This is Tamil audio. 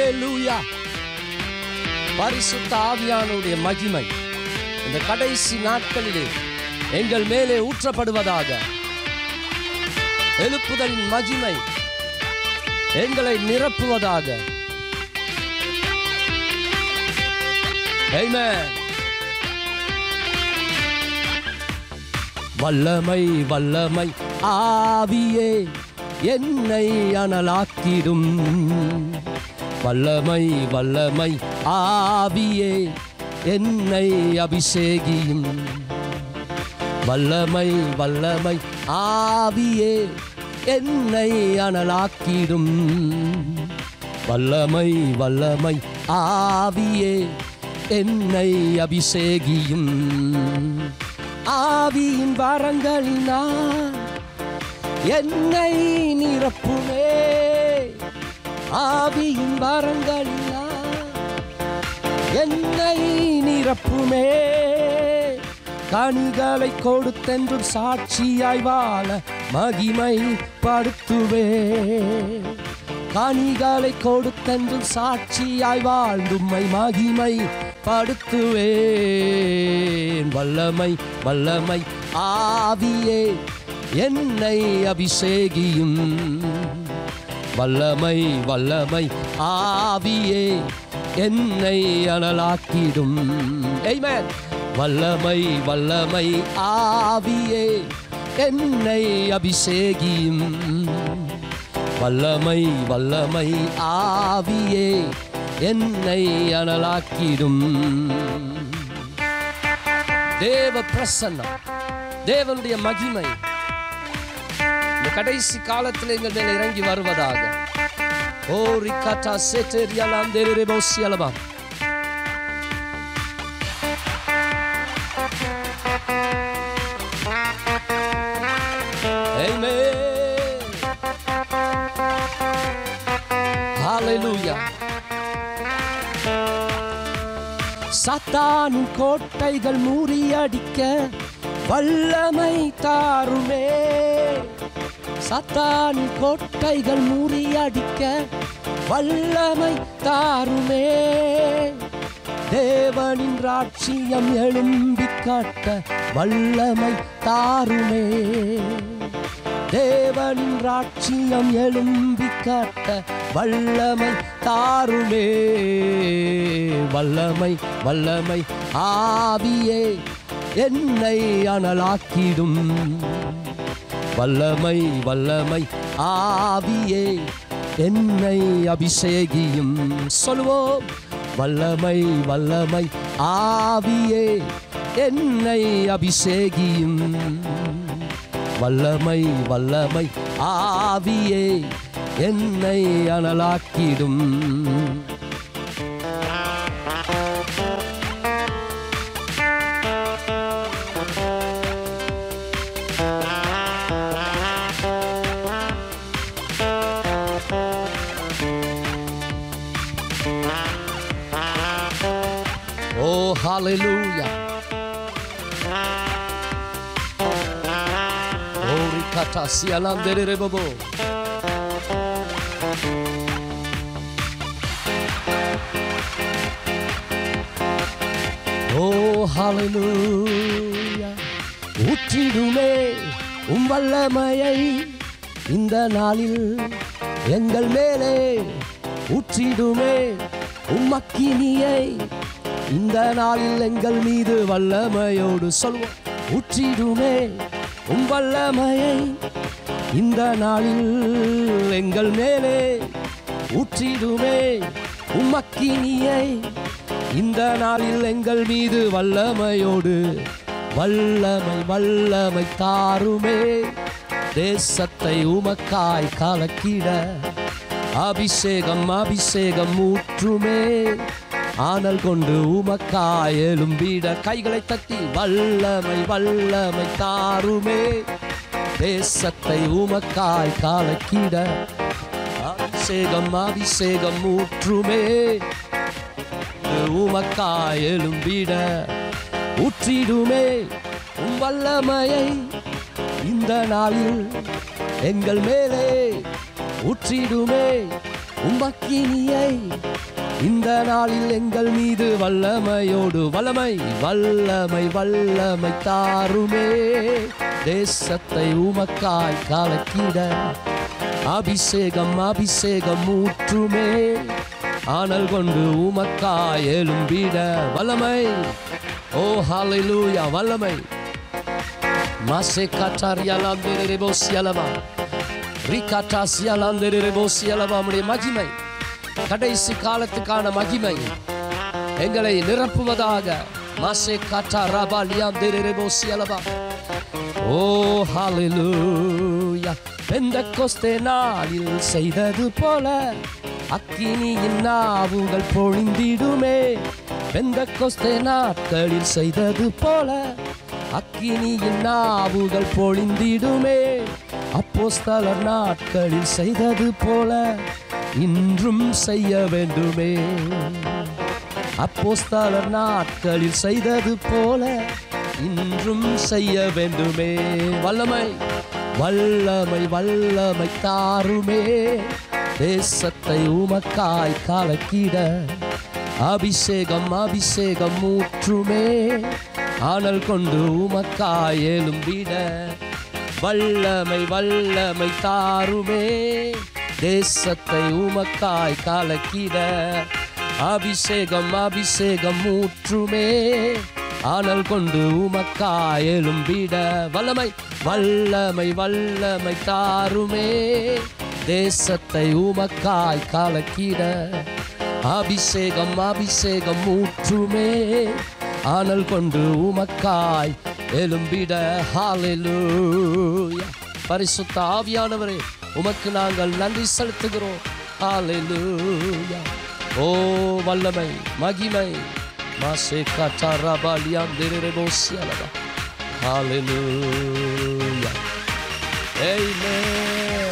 ஹல்லேலூயா. பரிசுத்த ஆவியானவருடைய மகிமை இந்த கடைசி நாட்களிலே எங்கள் மேலே ஊற்றப்படுவதாக. எழுப்புதலின் மகிமை எங்களை நிரப்புவதாக. ஆமென். வல்லமை வல்லமை ஆவியே என்னை அனலாக்கிடும். வல்லமை வல்லமை ஆவியே என்னை அபிஷேகியும். வல்லமை வல்லமை ஆவியே என்னை அனலாக்கிடும். வல்லமை வல்லமை ஆவியே என்னை அபிஷேகியும். ஆவியின் வரங்களினால் என்னை நிரப்புமே. ஆவியின் வரங்களினால் என்னை நிரப்புமே. கனிகளை கொடுத்தென்றும் சாட்சியாய் வாழ மகிமை படுத்துவே. கனிகளை கொடுத்தென்றும் சாட்சியாய் வாழ்ந்தும்மை மகிமை படுத்துவேன். வல்லமை வல்லமை ஆவியே என்னை அபிஷேகியும். வல்லமை வல்லமை ஆவியே என்னை அனலாக்கிடும். ஆமென். வல்லமை வல்லமை ஆவியே என்னை அபிஷேகியும். வல்லமை வல்லமை ஆவியே என்னை அனலாக்கிடும். தேவ பிரசன்னம், தேவனுடைய மகிமை இந்த கடைசி காலத்தில் எங்கள் மேல் இறங்கி வருவதாக. ஓ ரிகாட்டா செட்டேரியாலாம் தேரேபோசியலபா. ஆமென். ஹல்லேலூயா. சாத்தானின் கோட்டைகள் முறியடிக்க வல்லமை தாருமே. சாத்தானின் கோட்டைகள் முறியடிக்க வல்லமை தாருமே. தேவனின் ராட்சியம் எழும்பி காட்ட வல்லமை தாருமே. தேவனின் ராட்சியம் எழும்பி காட்ட வல்லமை தாருமே. வல்லமை வல்லமை ஆவியே என்னை அனலாக்கிடும். வல்லமை வல்லமை ஆவியே என்னை அபிஷேகியும். சொல்வோம். வல்லமை வல்லமை ஆவியே என்னை அபிஷேகியும். வல்லமை வல்லமை ஆவியே என்னை அனலாக்கிடும். Oh, hallelujah. Oh, rikata sialandere bobo. Oh, hallelujah. ஊற்றிடுமே வல்லமையை இந்த நாளில் எங்கள் மேலே. ஊற்றிடுமே அக்கினியை இந்த நாளில் எங்கள் மீது வல்லமையோடு. சொல்வோம். ஊற்றிடுமே வல்லமையை இந்த நாளில் எங்கள் மேலே. ஊற்றிடுமே அக்கினியை இந்த நாளில் எங்கள் மீது வல்லமையோடு. வல்லமை வல்லமை தாருமே. தேசத்தை உமக்காய் கலக்கிட அபிஷேகம் அபிஷேகம் ஊற்றுமே. ஆனல் கொண்டு உமக்காய் எழும்பிட கைகளை தட்டி வல்லமை வல்லமை தாருமே. தேசத்தை உமக்காய் கலக்கிட அபிஷேகம் அபிஷேகம் ஊற்றுமே. உமக்காய் எழும்பிட ஊற்றிடுமே வல்லமையை இந்த நாளில் எங்கள் மேலே. ஊற்றிடுமே உமக்கினியை இந்த நாளில் எங்கள் மீது வல்லமையோடு வல்லமை வல்லமை வல்லமை தாருமே. தேசத்தை உமக்காய் கலக்கிட அபிஷேகம் அபிஷேகம் ஊற்றுமே. ஆனல் கொண்டு உமக்காய் எழும்பிட வல்லமை. ஓ ஹல்லேலூயா வல்லமை. மாசே கட்டாரியாலாந்தேரே போசியலமா ரிகாட்டாசியாலாந்தேரே போசியலமா. நம்முடைய மகிமை கடைசி காலத்துக்கான மகிமை எங்களை நிரப்புவதாக. மாசே கட்டாராபாலியாந்தேரே போசியலமா. ஓ ஹல்லேலூயா. பெந்தெக்கோஸ்தே நாளில் செய்தது போல அக்கினியின் நாவுகள் பொழிந்திடுமே. பெந்தெக்கோஸ்தே நாட்களில் செய்தது போல அக்கினியின் நாவுகள் பொழிந்திடுமே. அப்போஸ்தலர் நாட்களில் செய்தது போல இன்றும் செய்ய வேண்டுமே. அப்போஸ்தலர் நாட்களில் செய்தது போல இன்றும் செய்ய வேண்டுமே. வல்லமை வல்லமை வல்லமை தாருமே. தேசத்தை உமக்காய் கலக்கிட அபிஷேகம் அபிஷேகம் ஊற்றுமே. ஆனல் கொண்டு உமக்காய் எழும்பிட வல்லமை வல்லமை தாருமே. தேசத்தை உமக்காய் கலக்கிட அபிஷேகம் அபிஷேகம் ஊற்றுமே. ஆனல் கொண்டு உமக்காய் எழும்பிட வல்லமை வல்லமை வல்லமை தாருமே. தேசத்தை உமக்காய் கலக்கிட அபிஷேகம் அபிஷேகம் ஊற்றுமே. ஆனல் கொண்டு உமக்காய் எழும்பிட. ஹல்லேலூயா. பரிசுத்த ஆவியானவரே உமக்கு நாங்கள் நன்றி செலுத்துகிறோம். ஹல்லேலூயா. ஓ வல்லமை மகிமை. மாசே கட்டாராபாலியாந்தேரே போசியலமா. ஹல்லேலூயா. ஆமென்.